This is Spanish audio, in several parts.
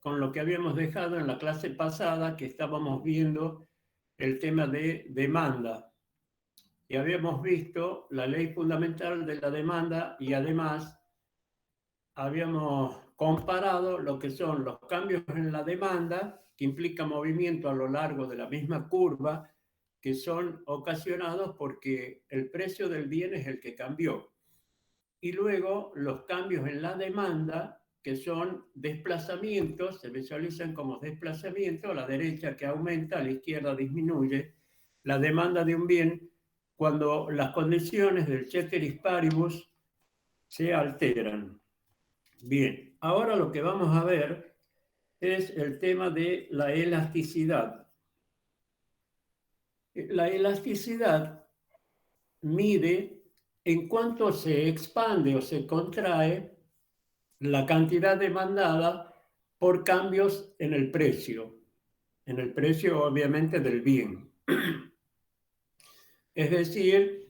con lo que habíamos dejado en la clase pasada, que estábamos viendo el tema de demanda. Y habíamos visto la ley fundamental de la demanda y además habíamos comparado lo que son los cambios en la demanda, que implica movimiento a lo largo de la misma curva, que son ocasionados porque el precio del bien es el que cambió. Y luego los cambios en la demanda, que son desplazamientos, se visualizan como desplazamientos, a la derecha que aumenta, a la izquierda disminuye, la demanda de un bien cuando las condiciones del ceteris paribus se alteran. Bien, ahora lo que vamos a ver es el tema de la elasticidad. La elasticidad mide en cuánto se expande o se contrae la cantidad demandada por cambios en el precio obviamente del bien. Es decir,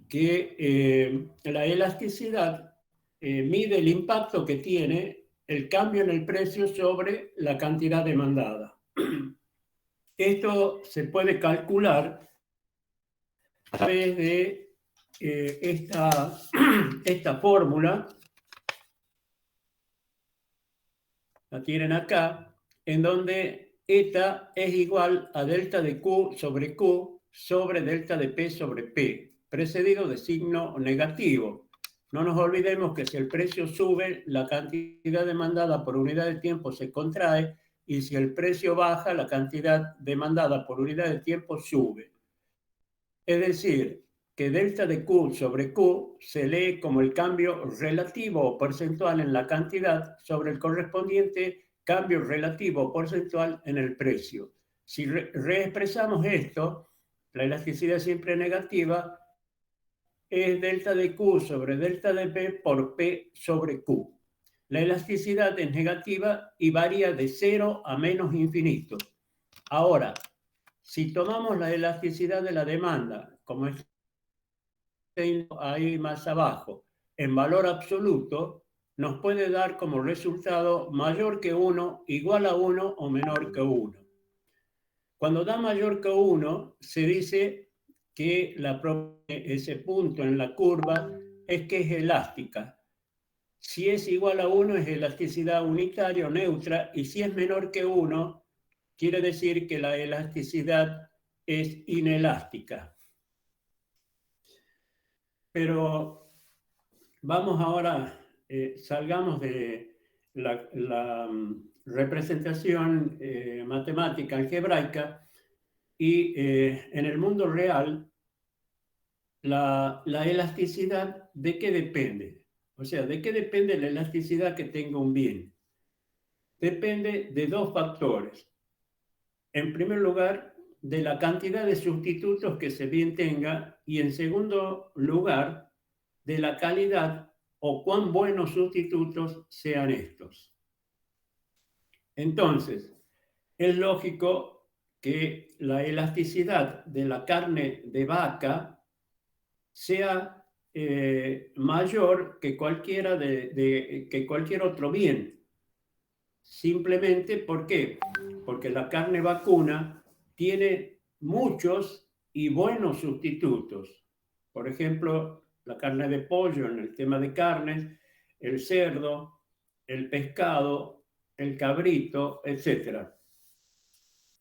que la elasticidad mide el impacto que tiene el cambio en el precio sobre la cantidad demandada. Esto se puede calcular a través de esta fórmula, la tienen acá, en donde eta es igual a delta de Q sobre delta de P sobre P, precedido de signo negativo. No nos olvidemos que si el precio sube, la cantidad demandada por unidad de tiempo se contrae, y si el precio baja, la cantidad demandada por unidad de tiempo sube. Es decir, que delta de Q sobre Q se lee como el cambio relativo o porcentual en la cantidad sobre el correspondiente cambio relativo o porcentual en el precio. Si reexpresamos esto, la elasticidad siempre negativa es delta de Q sobre delta de P por P sobre Q. La elasticidad es negativa y varía de 0 a menos infinito. Ahora, si tomamos la elasticidad de la demanda, como está ahí más abajo, en valor absoluto, nos puede dar como resultado mayor que 1, igual a 1 o menor que 1. Cuando da mayor que 1, se dice que ese punto en la curva es que es elástica. Si es igual a 1 es elasticidad unitaria o neutra, y si es menor que 1, quiere decir que la elasticidad es inelástica. Pero vamos ahora, salgamos de la representación matemática algebraica y en el mundo real, la elasticidad, ¿de qué depende? O sea, ¿de qué depende la elasticidad que tenga un bien? Depende de dos factores. En primer lugar, de la cantidad de sustitutos que ese bien tenga, y en segundo lugar, de la calidad o cuán buenos sustitutos sean estos. Entonces, es lógico que la elasticidad de la carne de vaca sea mayor que cualquier otro bien. Simplemente, ¿por qué? Porque la carne vacuna tiene muchos y buenos sustitutos. Por ejemplo, la carne de pollo en el tema de carnes, el cerdo, el pescado, el cabrito, etc.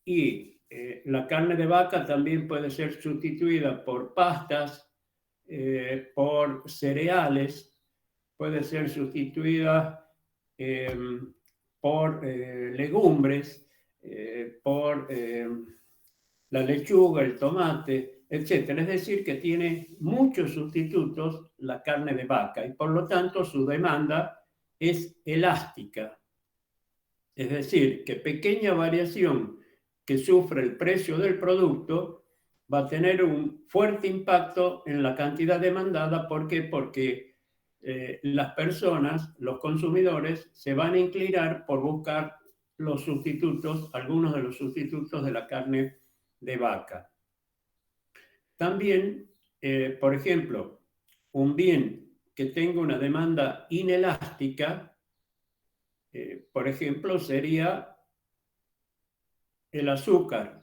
Y la carne de vaca también puede ser sustituida por pastas, por cereales, puede ser sustituida por legumbres, por la lechuga, el tomate, etc. Es decir, que tiene muchos sustitutos la carne de vaca y por lo tanto su demanda es elástica. Es decir, que pequeña variación que sufre el precio del producto va a tener un fuerte impacto en la cantidad demandada. ¿Por qué? Porque las personas, los consumidores, se van a inclinar por buscar los sustitutos, algunos de los sustitutos de la carne de vaca. También, por ejemplo, un bien que tenga una demanda inelástica Por ejemplo, sería el azúcar.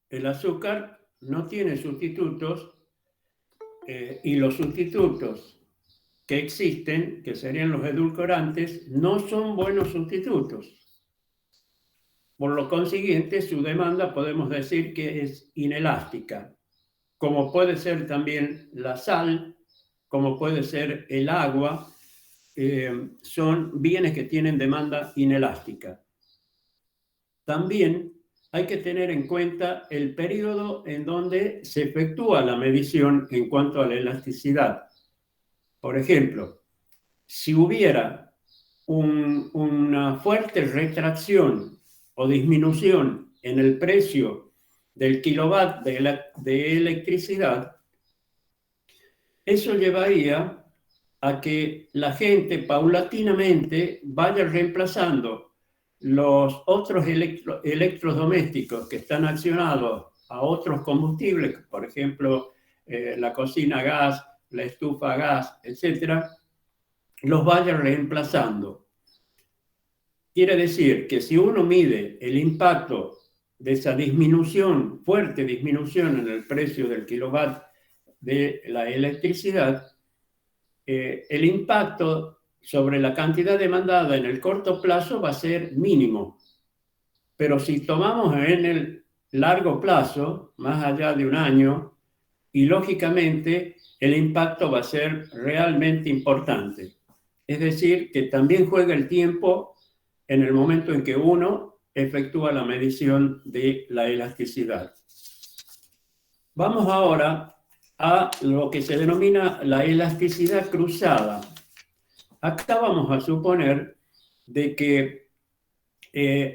El azúcar no tiene sustitutos y los sustitutos que existen, que serían los edulcorantes, no son buenos sustitutos. Por lo consiguiente, su demanda podemos decir que es inelástica, como puede ser también la sal, como puede ser el agua, son bienes que tienen demanda inelástica. También hay que tener en cuenta el periodo en donde se efectúa la medición en cuanto a la elasticidad. Por ejemplo, si hubiera una fuerte retracción o disminución en el precio del kilowatt de electricidad, eso llevaría a que la gente paulatinamente vaya reemplazando los otros electrodomésticos que están accionados a otros combustibles, por ejemplo, la cocina a gas, la estufa a gas, etcétera, los vaya reemplazando. Quiere decir que si uno mide el impacto de esa disminución, fuerte disminución en el precio del kilowatt de la electricidad, el impacto sobre la cantidad demandada en el corto plazo va a ser mínimo. Pero si tomamos en el largo plazo, más allá de un año, y lógicamente el impacto va a ser realmente importante. Es decir, que también juega el tiempo en el momento en que uno efectúa la medición de la elasticidad. Vamos ahora a lo que se denomina la elasticidad cruzada. Acá vamos a suponer de que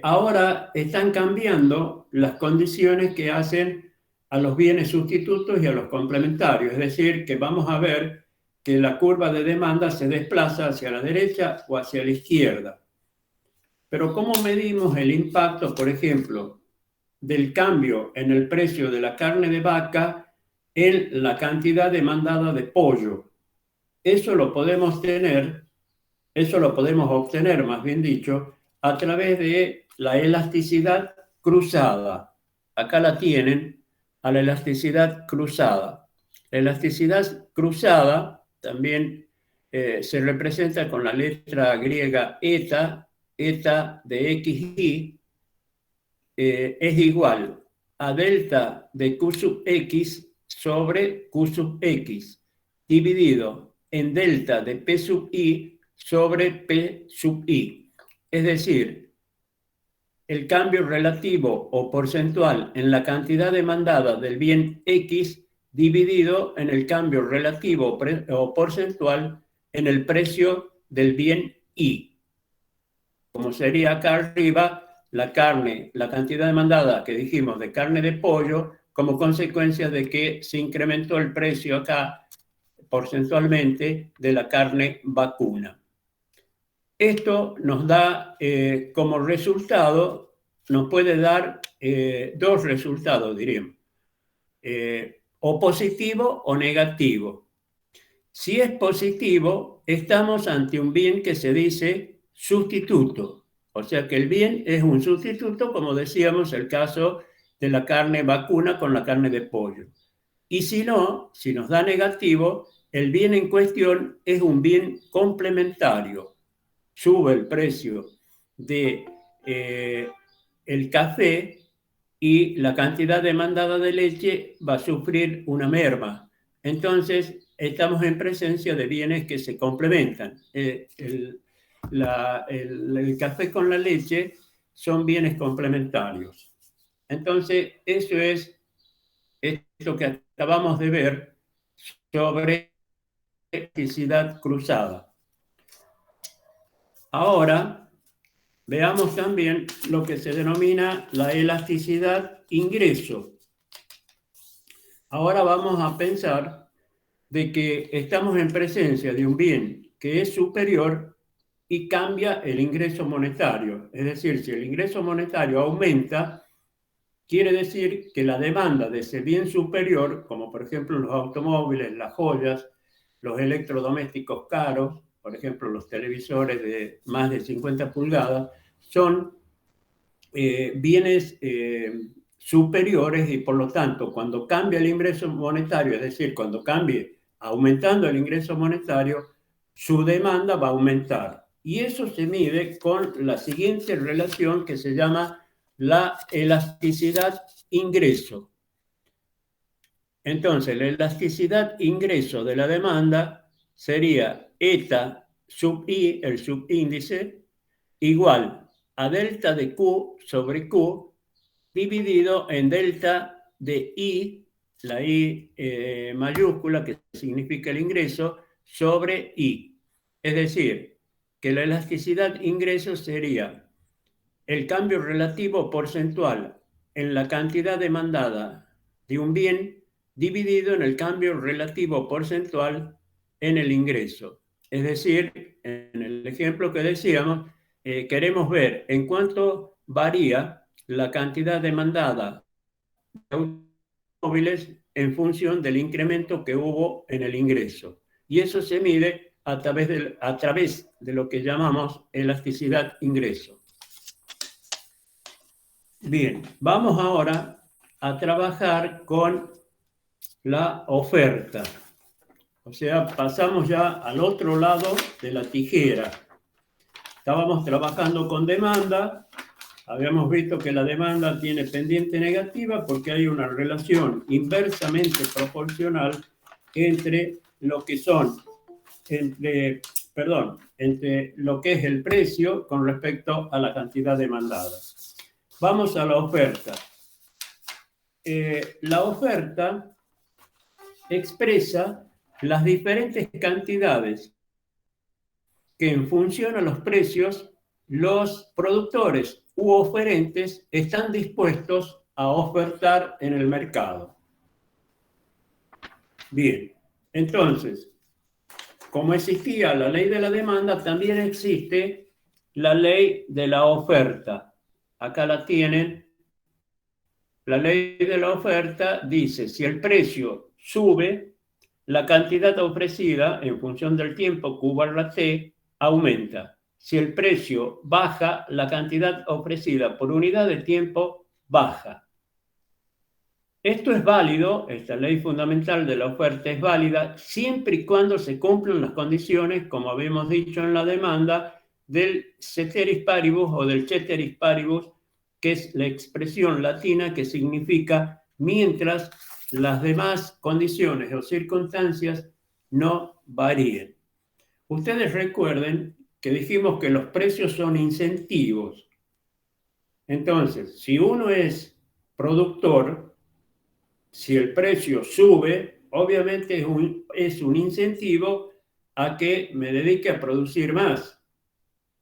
ahora están cambiando las condiciones que hacen a los bienes sustitutos y a los complementarios. Es decir, que vamos a ver que la curva de demanda se desplaza hacia la derecha o hacia la izquierda. Pero ¿cómo medimos el impacto, por ejemplo, del cambio en el precio de la carne de vaca en la cantidad demandada de pollo? Eso lo podemos obtener, más bien dicho, a través de la elasticidad cruzada. Acá la tienen, a la elasticidad cruzada. La elasticidad cruzada también se representa con la letra griega eta, eta de xy, es igual a delta de Q sub X sobre Q sub X, dividido en delta de P sub I sobre P sub I. Es decir, el cambio relativo o porcentual en la cantidad demandada del bien X dividido en el cambio relativo o porcentual en el precio del bien Y. Como sería acá arriba, la carne, la cantidad demandada que dijimos de carne de pollo, como consecuencia de que se incrementó el precio acá porcentualmente de la carne vacuna. Esto nos da como resultado, nos puede dar dos resultados, diríamos, o positivo o negativo. Si es positivo, estamos ante un bien que se dice sustituto. O sea que el bien es un sustituto, como decíamos, el caso de la carne vacuna con la carne de pollo. Y si no, si nos da negativo, el bien en cuestión es un bien complementario. Sube el precio de el café y la cantidad demandada de leche va a sufrir una merma. Entonces, estamos en presencia de bienes que se complementan. El café con la leche son bienes complementarios. Entonces, eso es esto que acabamos de ver sobre elasticidad cruzada. Ahora, veamos también lo que se denomina la elasticidad ingreso. Ahora vamos a pensar de que estamos en presencia de un bien que es superior y cambia el ingreso monetario. Es decir, si el ingreso monetario aumenta, quiere decir que la demanda de ese bien superior, como por ejemplo los automóviles, las joyas, los electrodomésticos caros, por ejemplo, los televisores de más de 50 pulgadas, son bienes superiores y por lo tanto, cuando cambia el ingreso monetario, es decir, cuando cambie aumentando el ingreso monetario, su demanda va a aumentar. Y eso se mide con la siguiente relación que se llama la elasticidad ingreso. Entonces, la elasticidad ingreso de la demanda sería eta sub i, el subíndice, igual a delta de Q sobre Q, dividido en delta de I, la I mayúscula, que significa el ingreso, sobre I. Es decir, que la elasticidad ingreso sería el cambio relativo porcentual en la cantidad demandada de un bien dividido en el cambio relativo porcentual en el ingreso. Es decir, en el ejemplo que decíamos, queremos ver en cuánto varía la cantidad demandada de automóviles en función del incremento que hubo en el ingreso. Y eso se mide a través de lo que llamamos elasticidad ingreso. Bien, vamos ahora a trabajar con la oferta. O sea, pasamos ya al otro lado de la tijera. Estábamos trabajando con demanda. Habíamos visto que la demanda tiene pendiente negativa porque hay una relación inversamente proporcional entre lo que son, entre lo que es el precio con respecto a la cantidad demandada. Vamos a la oferta. La oferta expresa las diferentes cantidades que en función a los precios los productores u oferentes están dispuestos a ofertar en el mercado. Bien, entonces, como existía la ley de la demanda, también existe la ley de la oferta. Acá la tienen. La ley de la oferta dice, si el precio sube, la cantidad ofrecida en función del tiempo Q/T aumenta. Si el precio baja, la cantidad ofrecida por unidad de tiempo baja. Esto es válido, esta ley fundamental de la oferta es válida siempre y cuando se cumplan las condiciones, como habíamos dicho en la demanda, del ceteris paribus o del ceteris paribus, que es la expresión latina que significa mientras las demás condiciones o circunstancias no varíen. Ustedes recuerden que dijimos que los precios son incentivos. Entonces, si uno es productor, si el precio sube, obviamente es un incentivo a que me dedique a producir más.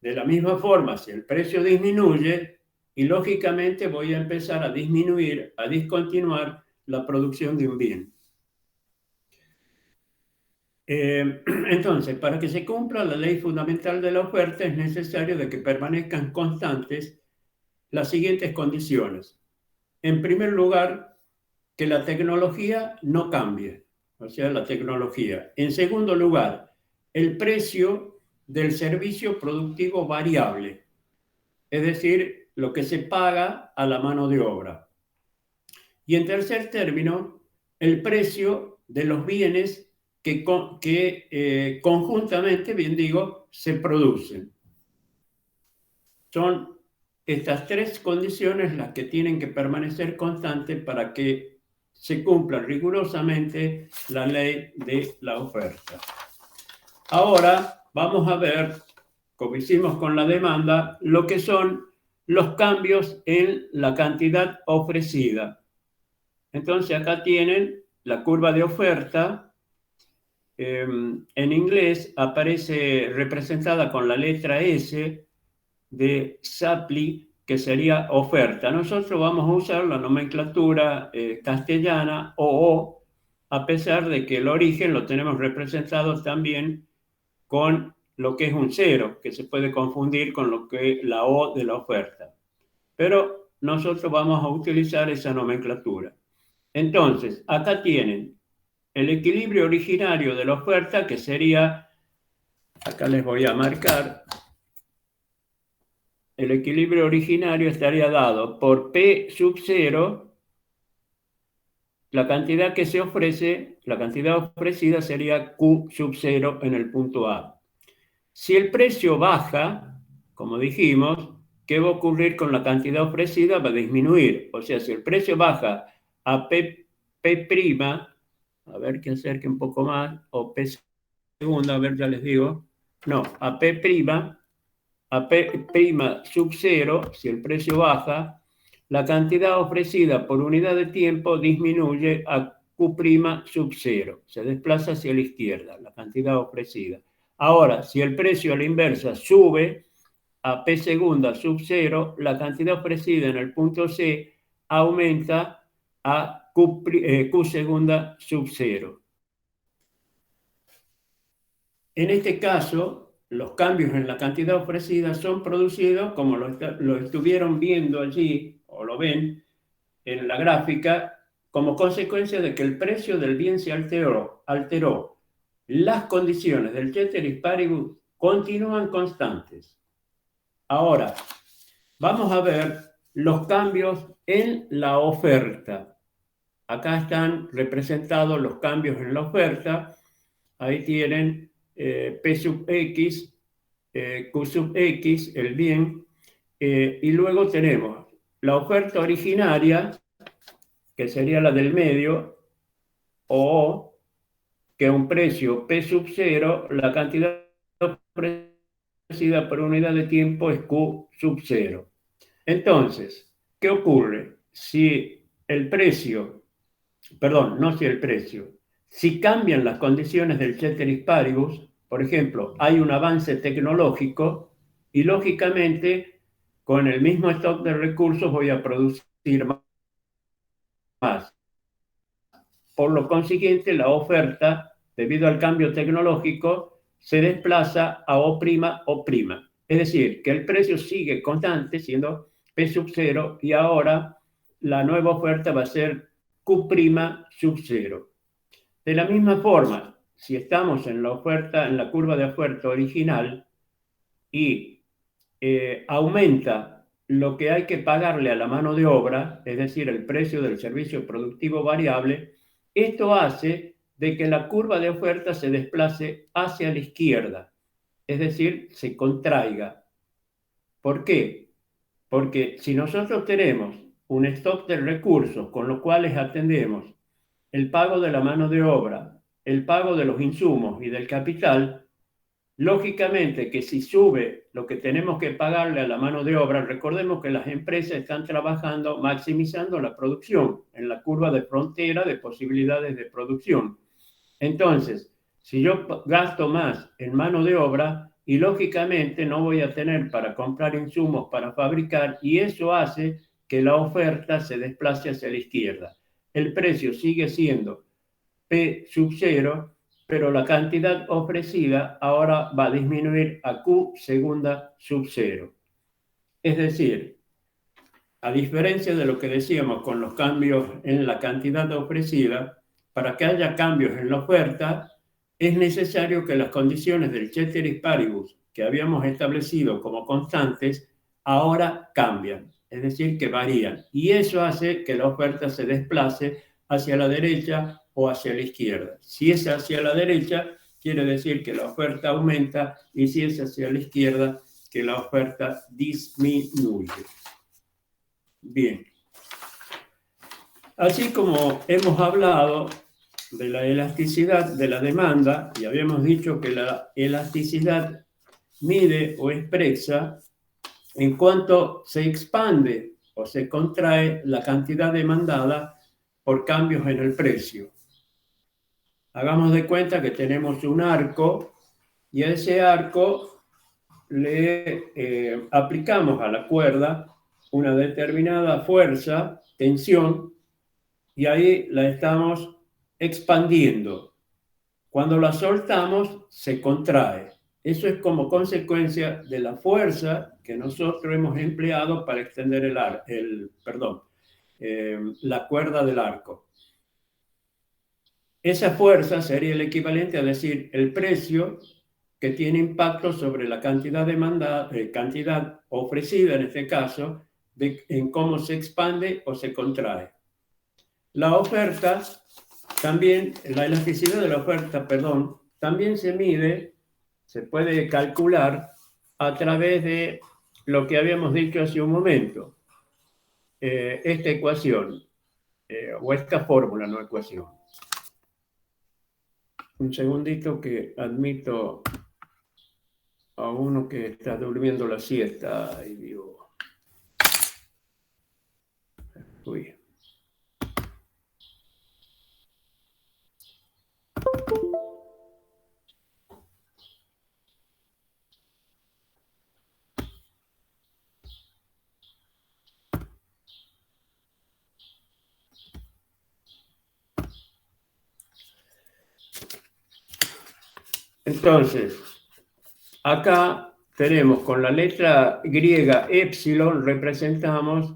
De la misma forma, si el precio disminuye, y lógicamente voy a empezar a disminuir, a discontinuar la producción de un bien. Entonces, para que se cumpla la ley fundamental de la oferta es necesario de que permanezcan constantes las siguientes condiciones. En primer lugar, que la tecnología no cambie, o sea, la tecnología. En segundo lugar, el precio del servicio productivo variable, es decir, lo que se paga a la mano de obra. Y en tercer término, el precio de los bienes que conjuntamente, bien digo, se producen. Son estas tres condiciones las que tienen que permanecer constantes para que se cumpla rigurosamente la ley de la oferta. Ahora vamos a ver, como hicimos con la demanda, lo que son los cambios en la cantidad ofrecida. Entonces acá tienen la curva de oferta. En inglés aparece representada con la letra S de supply, que sería oferta. Nosotros vamos a usar la nomenclatura castellana o, a pesar de que el origen lo tenemos representado también con lo que es un cero, que se puede confundir con lo que la O de la oferta. Pero nosotros vamos a utilizar esa nomenclatura. Entonces, acá tienen el equilibrio originario de la oferta, que sería acá les voy a marcar, el equilibrio originario estaría dado por P sub 0, la cantidad que se ofrece, la cantidad ofrecida sería Q sub 0 en el punto A. Si el precio baja, como dijimos, ¿qué va a ocurrir con la cantidad ofrecida? Va a disminuir. O sea, si el precio baja a P', a ver que acerque un poco más, o P segunda, a ver, ya les digo, no, a P', a P' sub 0, si el precio baja, la cantidad ofrecida por unidad de tiempo disminuye a Q' sub 0, se desplaza hacia la izquierda, la cantidad ofrecida. Ahora, si el precio a la inversa sube a P segunda sub 0, la cantidad ofrecida en el punto C aumenta a Q segunda sub 0. En este caso, los cambios en la cantidad ofrecida son producidos, como lo estuvieron viendo allí, o lo ven en la gráfica, como consecuencia de que el precio del bien se alteró. Las condiciones del ceteris paribus continúan constantes. Ahora, vamos a ver los cambios en la oferta. Acá están representados los cambios en la oferta. Ahí tienen P sub X, Q sub X, el bien, y luego tenemos la oferta originaria, que sería la del medio, o que a un precio P sub 0, la cantidad ofrecida por unidad de tiempo es Q sub 0. Entonces, ¿qué ocurre? Si el precio, perdón, no si el precio, si cambian las condiciones del ceteris paribus, por ejemplo, hay un avance tecnológico y lógicamente con el mismo stock de recursos voy a producir más. Por lo consiguiente, la oferta, debido al cambio tecnológico, se desplaza a O', O'. Es decir, que el precio sigue constante, siendo P sub 0, y ahora la nueva oferta va a ser Q' sub 0. De la misma forma, si estamos en la oferta, en la curva de oferta original y aumenta lo que hay que pagarle a la mano de obra, es decir, el precio del servicio productivo variable, esto hace de que la curva de oferta se desplace hacia la izquierda, es decir, se contraiga. ¿Por qué? Porque si nosotros tenemos un stock de recursos con los cuales atendemos el pago de la mano de obra, el pago de los insumos y del capital, lógicamente que si sube lo que tenemos que pagarle a la mano de obra, recordemos que las empresas están trabajando maximizando la producción en la curva de frontera de posibilidades de producción. Entonces, si yo gasto más en mano de obra, y lógicamente no voy a tener para comprar insumos para fabricar, y eso hace que la oferta se desplace hacia la izquierda. El precio sigue siendo P sub 0, pero la cantidad ofrecida ahora va a disminuir a Q segunda sub 0. Es decir, a diferencia de lo que decíamos con los cambios en la cantidad ofrecida, para que haya cambios en la oferta, es necesario que las condiciones del ceteris paribus que habíamos establecido como constantes ahora cambian, es decir, que varían. Y eso hace que la oferta se desplace hacia la derecha o hacia la izquierda. Si es hacia la derecha, quiere decir que la oferta aumenta, y si es hacia la izquierda, que la oferta disminuye. Bien. Así como hemos hablado de la elasticidad de la demanda, y habíamos dicho que la elasticidad mide o expresa en cuanto se expande o se contrae la cantidad demandada por cambios en el precio. Hagamos de cuenta que tenemos un arco y a ese arco le aplicamos a la cuerda una determinada fuerza, tensión, y ahí la estamos expandiendo. Cuando la soltamos, se contrae. Eso es como consecuencia de la fuerza que nosotros hemos empleado para extender la cuerda del arco. Esa fuerza sería el equivalente a decir el precio que tiene impacto sobre la cantidad cantidad ofrecida, en este caso, en cómo se expande o se contrae. La oferta, también, la elasticidad de la oferta, perdón, también se mide, se puede calcular a través de lo que habíamos dicho hace un momento, esta ecuación, o esta fórmula, no ecuación. Un segundito que admito a uno que está durmiendo la siesta. Ay, Dios. Uy. Entonces, acá tenemos con la letra griega epsilon, representamos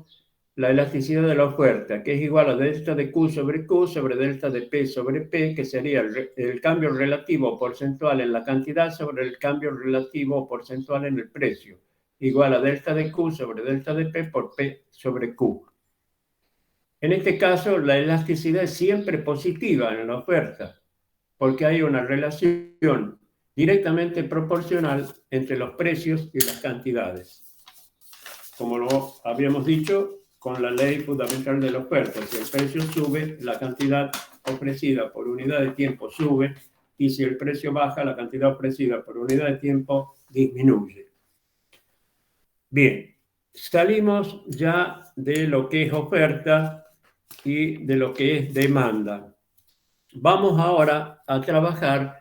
la elasticidad de la oferta, que es igual a delta de Q sobre delta de P sobre P, que sería el cambio relativo porcentual en la cantidad sobre el cambio relativo porcentual en el precio, igual a delta de Q sobre delta de P por P sobre Q. En este caso, la elasticidad es siempre positiva en la oferta, porque hay una relación directamente proporcional entre los precios y las cantidades. Como lo habíamos dicho con la ley fundamental de la oferta, si el precio sube, la cantidad ofrecida por unidad de tiempo sube, y si el precio baja, la cantidad ofrecida por unidad de tiempo disminuye. Bien, salimos ya de lo que es oferta y de lo que es demanda. Vamos ahora a trabajar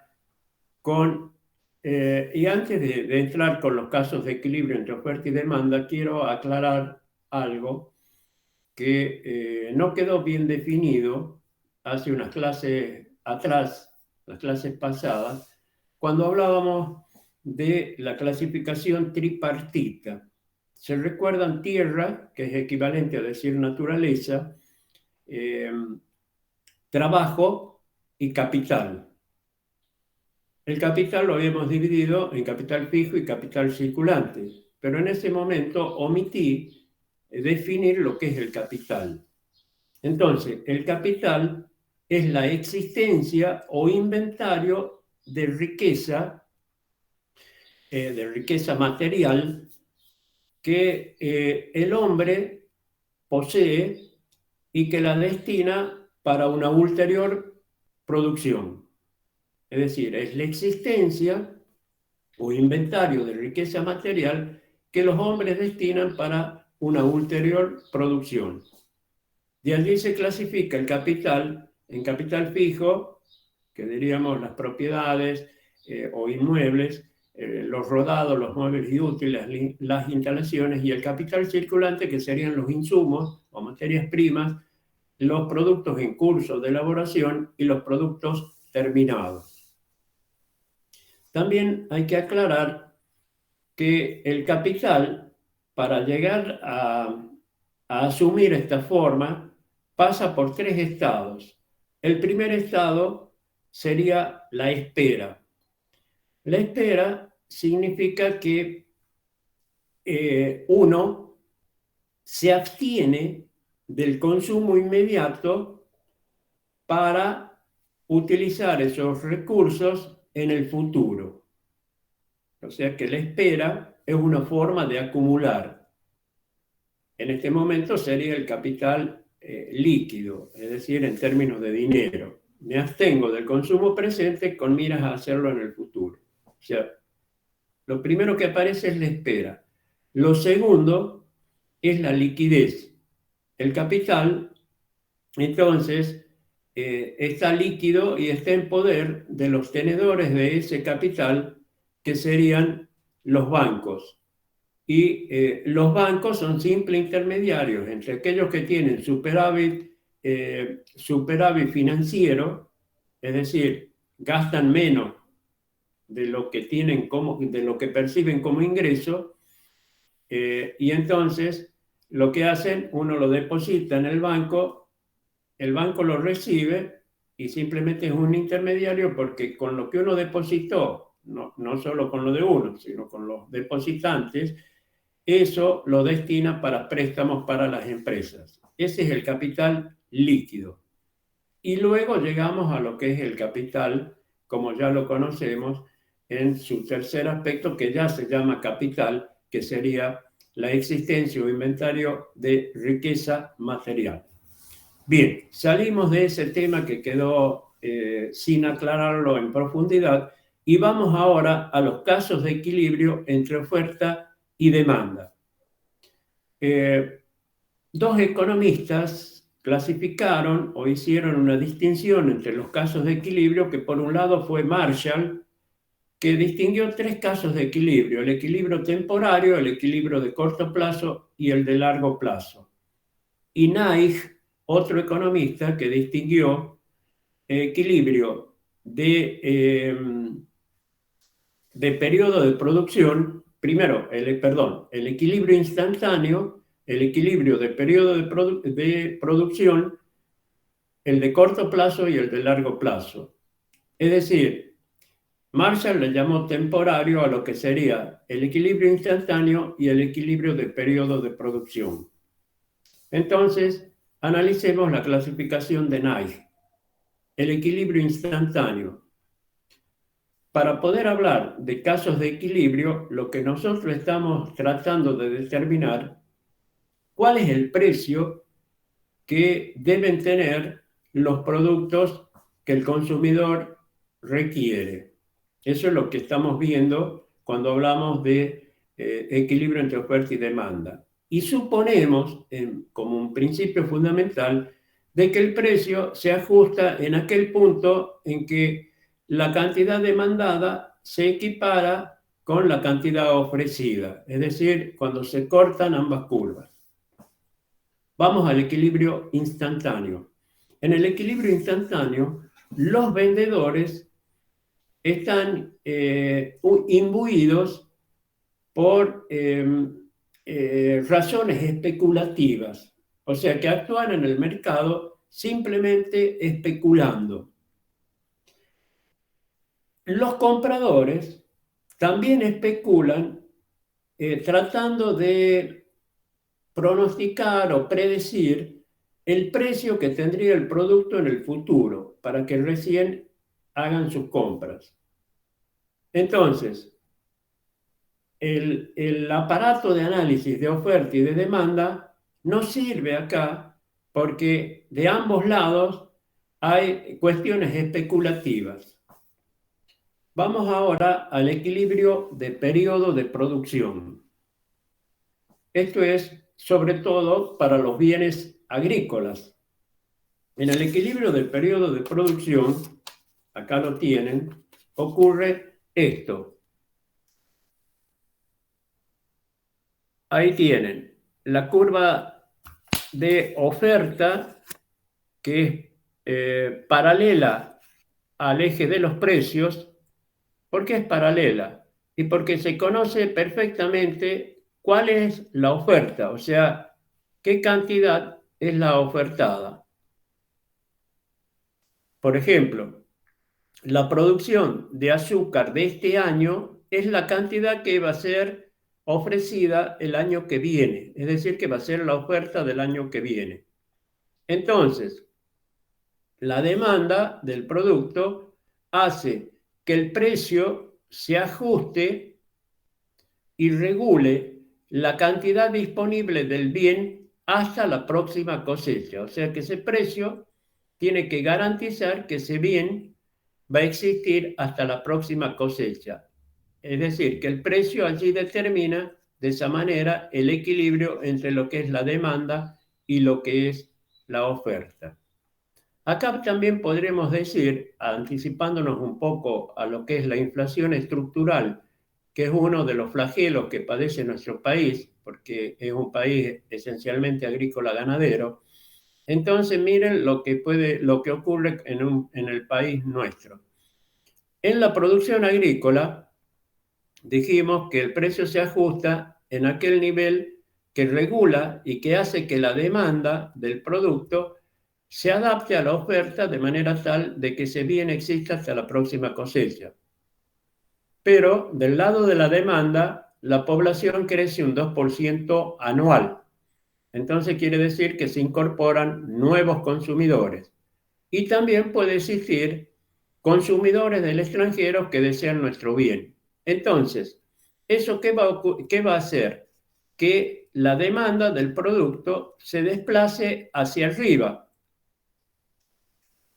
con, y antes de entrar con los casos de equilibrio entre oferta y demanda, quiero aclarar algo que no quedó bien definido hace unas clases atrás, las clases pasadas, cuando hablábamos de la clasificación tripartita. ¿Se recuerdan tierra, que es equivalente a decir naturaleza, trabajo y capital? El capital lo habíamos dividido en capital fijo y capital circulante, pero en ese momento omití definir lo que es el capital. Entonces, el capital es la existencia o inventario de riqueza material que el hombre posee y que la destina para una ulterior producción. Es decir, es la existencia o inventario de riqueza material que los hombres destinan para una ulterior producción. De allí se clasifica el capital en capital fijo, que diríamos las propiedades o inmuebles, los rodados, los muebles y útiles, las instalaciones, y el capital circulante, que serían los insumos o materias primas, los productos en curso de elaboración y los productos terminados. También hay que aclarar que el capital, para llegar a asumir esta forma, pasa por tres estados. El primer estado sería la espera. La espera significa que uno se abstiene del consumo inmediato para utilizar esos recursos en el futuro. O sea que la espera es una forma de acumular. En este momento sería el capital líquido, es decir, en términos de dinero. Me abstengo del consumo presente con miras a hacerlo en el futuro. O sea, lo primero que aparece es la espera. Lo segundo es la liquidez. El capital, entonces, está líquido y está en poder de los tenedores de ese capital, que serían los bancos. Y los bancos son simples intermediarios entre aquellos que tienen superávit financiero, es decir, gastan menos de lo que de lo que perciben como ingreso, y entonces lo que hacen, uno lo deposita en el banco lo recibe y simplemente es un intermediario, porque con lo que uno depositó no solo con lo de uno, sino con los depositantes, eso lo destina para préstamos para las empresas. Ese es el capital líquido. Y luego llegamos a lo que es el capital, como ya lo conocemos, en su tercer aspecto, que ya se llama capital, que sería la existencia o inventario de riqueza material. Bien, salimos de ese tema que quedó sin aclararlo en profundidad y vamos ahora a los casos de equilibrio entre oferta y demanda. Dos economistas clasificaron o hicieron una distinción entre los casos de equilibrio, que por un lado fue Marshall, que distinguió tres casos de equilibrio: el equilibrio temporario, el equilibrio de corto plazo y el de largo plazo. Y Naig, otro economista, que distinguió equilibrio de periodo de producción, primero, el equilibrio instantáneo, el equilibrio de periodo de producción, el de corto plazo y el de largo plazo. Es decir, Marshall le llamó temporario a lo que sería el equilibrio instantáneo y el equilibrio de periodo de producción. Entonces, analicemos la clasificación de Naig. El equilibrio instantáneo. Para poder hablar de casos de equilibrio, lo que nosotros estamos tratando de determinar, cuál es el precio que deben tener los productos que el consumidor requiere. Eso es lo que estamos viendo cuando hablamos de equilibrio entre oferta y demanda. Y suponemos, como un principio fundamental, de que el precio se ajusta en aquel punto en que la cantidad demandada se equipara con la cantidad ofrecida, es decir, cuando se cortan ambas curvas. Vamos al equilibrio instantáneo. En el equilibrio instantáneo, los vendedores están imbuidos por razones especulativas, o sea, que actúan en el mercado simplemente especulando. Los compradores también especulan tratando de pronosticar o predecir el precio que tendría el producto en el futuro para que recién hagan sus compras. Entonces, el aparato de análisis de oferta y de demanda no sirve acá porque de ambos lados hay cuestiones especulativas. Vamos ahora al equilibrio de periodo de producción. Esto es sobre todo para los bienes agrícolas. En el equilibrio del periodo de producción, acá lo tienen, ocurre esto. Ahí tienen la curva de oferta, que es paralela al eje de los precios. ¿Por qué es paralela? Y porque se conoce perfectamente cuál es la oferta, o sea, qué cantidad es la ofertada. Por ejemplo, la producción de azúcar de este año es la cantidad que va a ser ofrecida el año que viene, es decir, que va a ser la oferta del año que viene. Entonces, la demanda del producto hace que el precio se ajuste y regule la cantidad disponible del bien hasta la próxima cosecha. O sea que ese precio tiene que garantizar que ese bien va a existir hasta la próxima cosecha. Es decir, que el precio allí determina de esa manera el equilibrio entre lo que es la demanda y lo que es la oferta. Acá también podremos decir, anticipándonos un poco a lo que es la inflación estructural, que es uno de los flagelos que padece nuestro país, porque es un país esencialmente agrícola-ganadero. Entonces, miren lo que ocurre en el país nuestro. En la producción agrícola, dijimos que el precio se ajusta en aquel nivel que regula y que hace que la demanda del producto se adapte a la oferta de manera tal de que ese bien exista hasta la próxima cosecha. pero del lado de la demanda, la población crece un 2% anual. Entonces quiere decir que se incorporan nuevos consumidores. Y también puede existir consumidores del extranjero que desean nuestro bien. Entonces, ¿eso qué va a hacer? Que la demanda del producto se desplace hacia arriba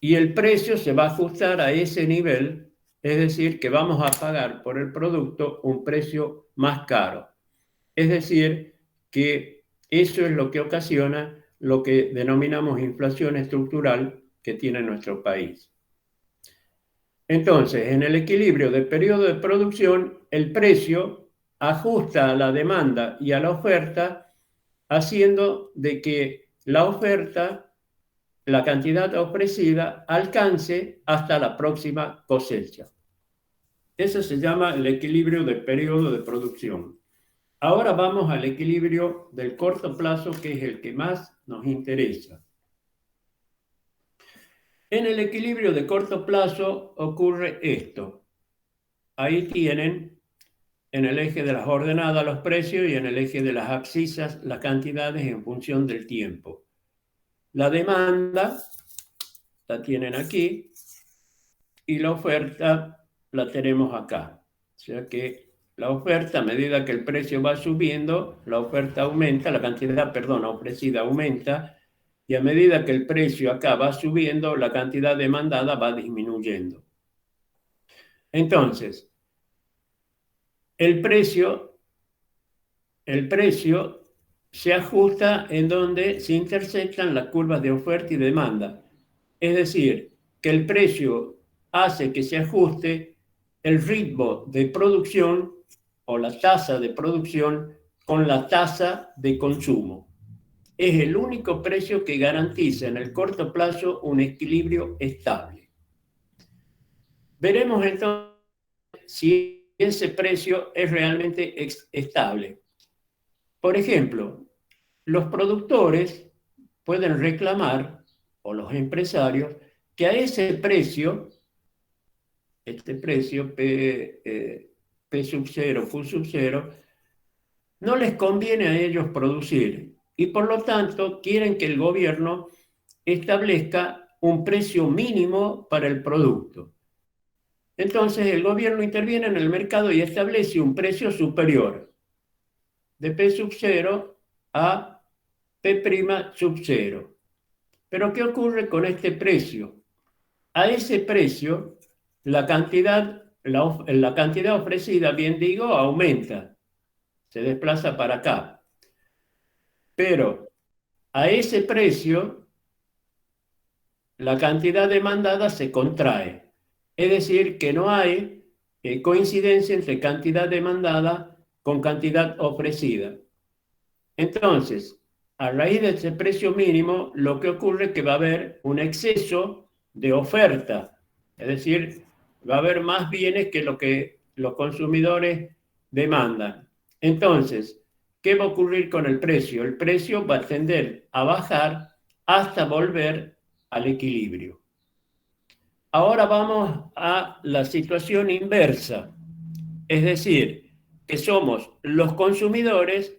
y el precio se va a ajustar a ese nivel, es decir, que vamos a pagar por el producto un precio más caro. Es decir, que eso es lo que ocasiona lo que denominamos inflación estructural que tiene nuestro país. Entonces, en el equilibrio del periodo de producción, el precio ajusta a la demanda y a la oferta, haciendo de que la oferta, la cantidad ofrecida, alcance hasta la próxima cosecha. Eso se llama el equilibrio del periodo de producción. Ahora vamos al equilibrio del corto plazo, que es el que más nos interesa. En el equilibrio de corto plazo ocurre esto. Ahí tienen en el eje de las ordenadas los precios y en el eje de las abscisas las cantidades en función del tiempo. La demanda la tienen aquí y la oferta la tenemos acá. O sea que la oferta, a medida que el precio va subiendo, la oferta aumenta, la cantidad, perdón, ofrecida aumenta, y a medida que el precio acá va subiendo, la cantidad demandada va disminuyendo. Entonces, el precio se ajusta en donde se intersectan las curvas de oferta y demanda. Es decir, que el precio hace que se ajuste el ritmo de producción o la tasa de producción con la tasa de consumo. Es el único precio que garantiza en el corto plazo un equilibrio estable. Veremos entonces si ese precio es realmente estable. Por ejemplo, los productores pueden reclamar, o los empresarios, que a ese precio, este precio P sub 0, Q sub 0, no les conviene a ellos producir y por lo tanto quieren que el gobierno establezca un precio mínimo para el producto. Entonces el gobierno interviene en el mercado y establece un precio superior de P sub 0 a P' sub 0. Pero ¿qué ocurre con este precio? A ese precio, la cantidad ofrecida, bien digo, aumenta, se desplaza para acá. Pero a ese precio, la cantidad demandada se contrae. Es decir, que no hay coincidencia entre cantidad demandada con cantidad ofrecida. Entonces, a raíz de ese precio mínimo, lo que ocurre es que va a haber un exceso de oferta. Es decir, va a haber más bienes que lo que los consumidores demandan. Entonces, ¿qué va a ocurrir con el precio? El precio va a tender a bajar hasta volver al equilibrio. Ahora vamos a la situación inversa, es decir, que somos los consumidores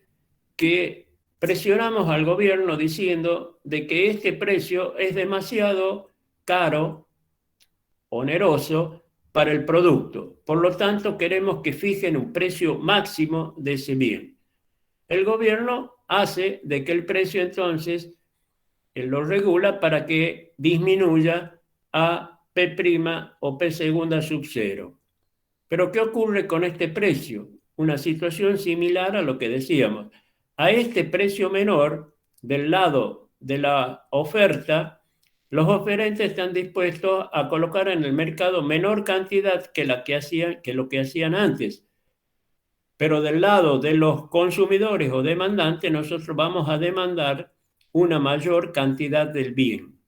que presionamos al gobierno diciendo de que este precio es demasiado caro, oneroso para el producto. Por lo tanto, queremos que fijen un precio máximo de ese bien. El gobierno hace de que el precio entonces lo regula para que disminuya a P' o P segunda sub 0. Pero ¿qué ocurre con este precio? Una situación similar a lo que decíamos. A este precio menor, del lado de la oferta, los oferentes están dispuestos a colocar en el mercado menor cantidad que lo que hacían antes. Pero del lado de los consumidores o demandantes, nosotros vamos a demandar una mayor cantidad del bien.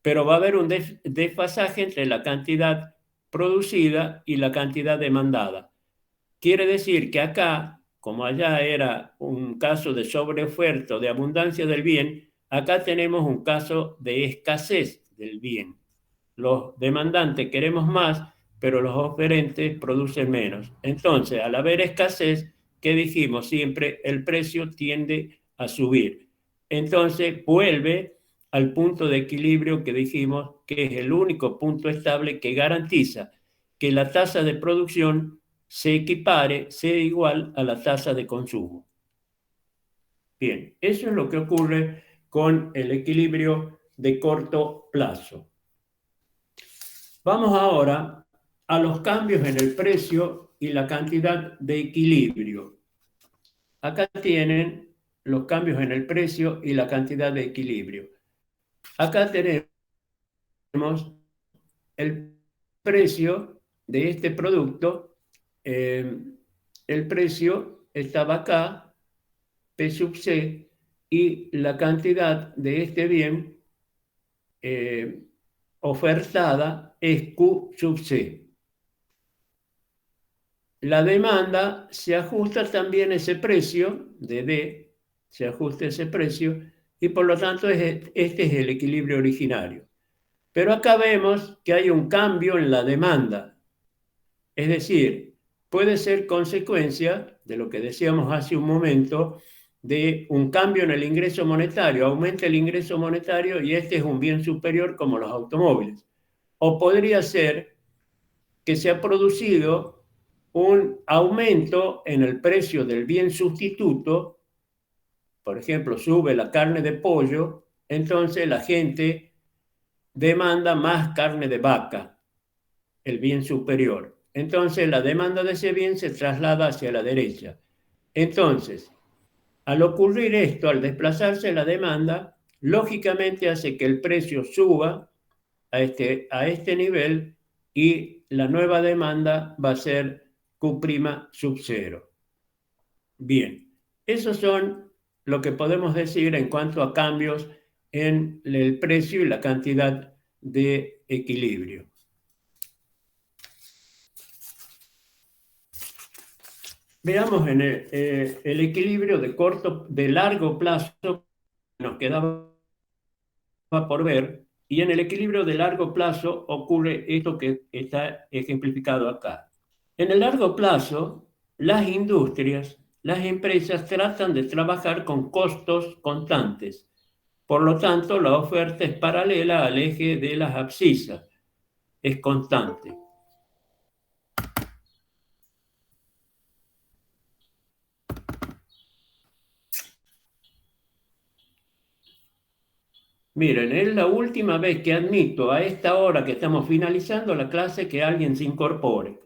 Pero va a haber un desfasaje entre la cantidad producida y la cantidad demandada. Quiere decir que acá, como allá era un caso de sobreoferta, de abundancia del bien, acá tenemos un caso de escasez del bien. Los demandantes queremos más, pero los oferentes producen menos. Entonces, al haber escasez, ¿qué dijimos? Siempre el precio tiende a subir. Entonces, vuelve al punto de equilibrio que dijimos que es el único punto estable que garantiza que la tasa de producción se equipare, sea igual a la tasa de consumo. Bien, eso es lo que ocurre con el equilibrio de corto plazo. Vamos ahora a los cambios en el precio y la cantidad de equilibrio. Acá tienen los cambios en el precio y la cantidad de equilibrio. Acá tenemos el precio de este producto. El precio estaba acá, P sub C, y la cantidad de este bien ofertada es Q sub C. La demanda se ajusta también a ese precio de D, se ajusta ese precio, y por lo tanto este es el equilibrio originario. Pero acá vemos que hay un cambio en la demanda. Es decir, puede ser consecuencia de lo que decíamos hace un momento, de un cambio en el ingreso monetario. Aumenta el ingreso monetario y este es un bien superior como los automóviles. O podría ser que se ha producido un aumento en el precio del bien sustituto. Por ejemplo, sube la carne de pollo, entonces la gente demanda más carne de vaca, el bien superior. Entonces la demanda de ese bien se traslada hacia la derecha. Entonces, al ocurrir esto, al desplazarse la demanda, lógicamente hace que el precio suba a este nivel y la nueva demanda va a ser Q' sub 0. Bien, esos son lo que podemos decir en cuanto a cambios en el precio y la cantidad de equilibrio. Veamos en el equilibrio de largo plazo que nos quedaba por ver, y en el equilibrio de largo plazo ocurre esto que está ejemplificado acá. En el largo plazo, las industrias, las empresas tratan de trabajar con costos constantes. Por lo tanto, la oferta es paralela al eje de las abscisas, es constante. Miren, es la última vez que admito a esta hora que estamos finalizando la clase que alguien se incorpore.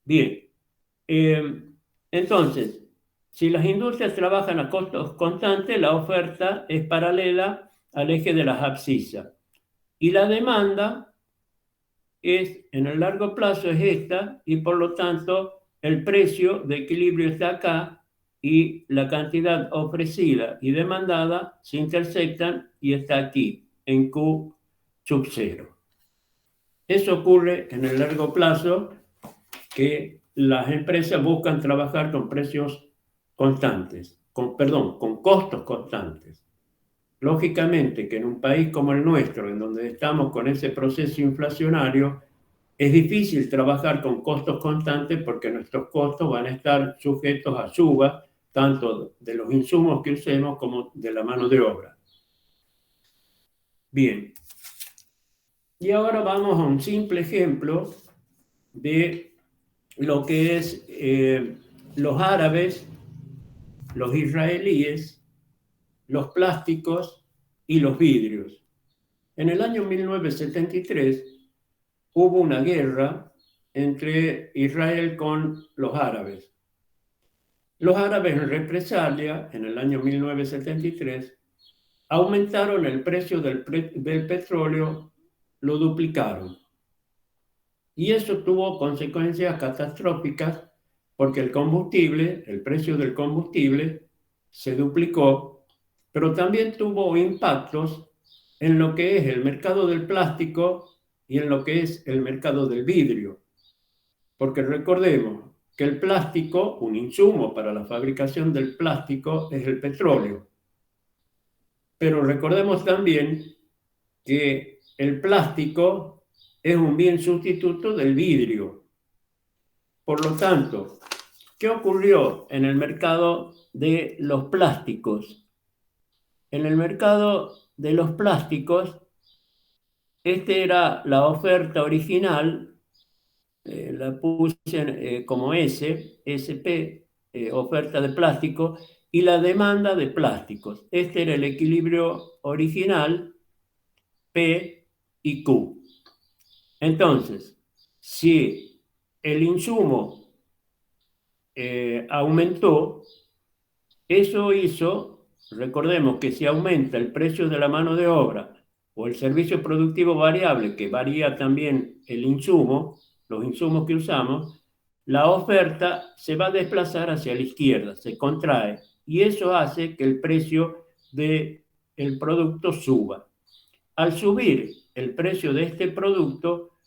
Bien, entonces, si las industrias trabajan a costos constantes, la oferta es paralela al eje de las abscisas. Y la demanda en el largo plazo es esta, y por lo tanto el precio de equilibrio está acá, y la cantidad ofrecida y demandada se intersectan y está aquí, en Q sub 0. Eso ocurre en el largo plazo, que las empresas buscan trabajar con precios constantes, con costos constantes. Lógicamente que en un país como el nuestro, en donde estamos con ese proceso inflacionario, es difícil trabajar con costos constantes porque nuestros costos van a estar sujetos a subas, tanto de los insumos que usemos como de la mano de obra. Bien. Y ahora vamos a un simple ejemplo de lo que es los árabes, los israelíes, los plásticos y los vidrios. En el año 1973 hubo una guerra entre Israel con los árabes. Los árabes, en represalia, en el año 1973, aumentaron el precio del petróleo, lo duplicaron. Y eso tuvo consecuencias catastróficas porque el precio del combustible se duplicó, pero también tuvo impactos en lo que es el mercado del plástico y en lo que es el mercado del vidrio. Porque recordemos que el plástico, un insumo para la fabricación del plástico, es el petróleo. Pero recordemos también que el plástico es un bien sustituto del vidrio. Por lo tanto, ¿qué ocurrió en el mercado de los plásticos? En el mercado de los plásticos, esta era la oferta original, la puse como SP, oferta de plástico, y la demanda de plásticos. Este era el equilibrio original, P y Q. Entonces, si el insumo aumentó, eso hizo, recordemos que si aumenta el precio de la mano de obra o el servicio productivo variable, que varía también el insumo, los insumos que usamos, la oferta se va a desplazar hacia la izquierda, se contrae, y eso hace que el precio del producto suba. Al subir el precio de este producto,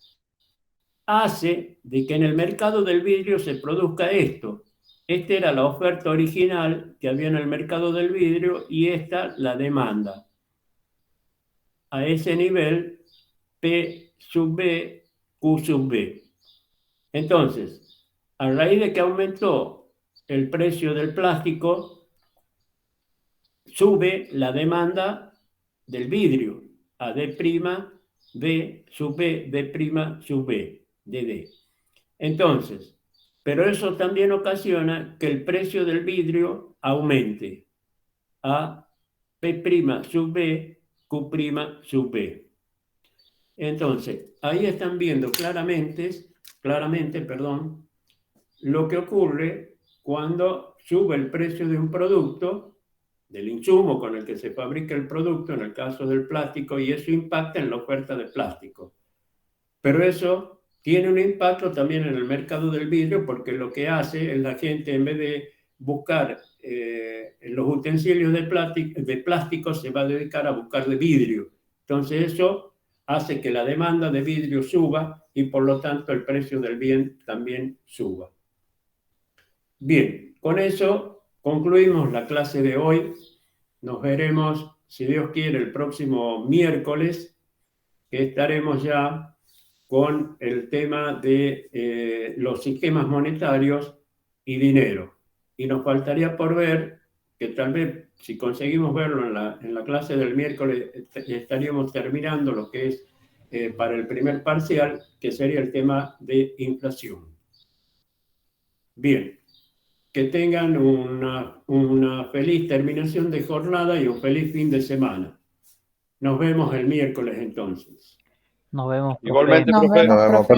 hace de que en el mercado del vidrio se produzca esto. Esta era la oferta original que había en el mercado del vidrio y esta la demanda. A ese nivel, P sub B, Q sub B. Entonces, a raíz de que aumentó el precio del plástico, sube la demanda del vidrio a D', B sub B, D' sub B, DD. Entonces, pero eso también ocasiona que el precio del vidrio aumente a P' sub B, Q' sub B. Entonces, ahí están viendo claramente, lo que ocurre cuando sube el precio de un producto, del insumo con el que se fabrica el producto, en el caso del plástico, y eso impacta en la oferta de plástico. Pero eso tiene un impacto también en el mercado del vidrio, porque lo que hace es la gente, en vez de buscar los utensilios de plástico, se va a dedicar a buscar de vidrio. Entonces eso hace que la demanda de vidrio suba y por lo tanto el precio del bien también suba. Bien, con eso concluimos la clase de hoy. Nos veremos, si Dios quiere, el próximo miércoles, que estaremos ya con el tema de los sistemas monetarios y dinero. Y nos faltaría por ver, que tal vez si conseguimos verlo en la clase del miércoles, estaríamos terminando lo que es para el primer parcial, que sería el tema de inflación. Bien, que tengan una feliz terminación de jornada y un feliz fin de semana. Nos vemos el miércoles entonces. Nos vemos, profe. Igualmente, Nos profe. vemos, profe.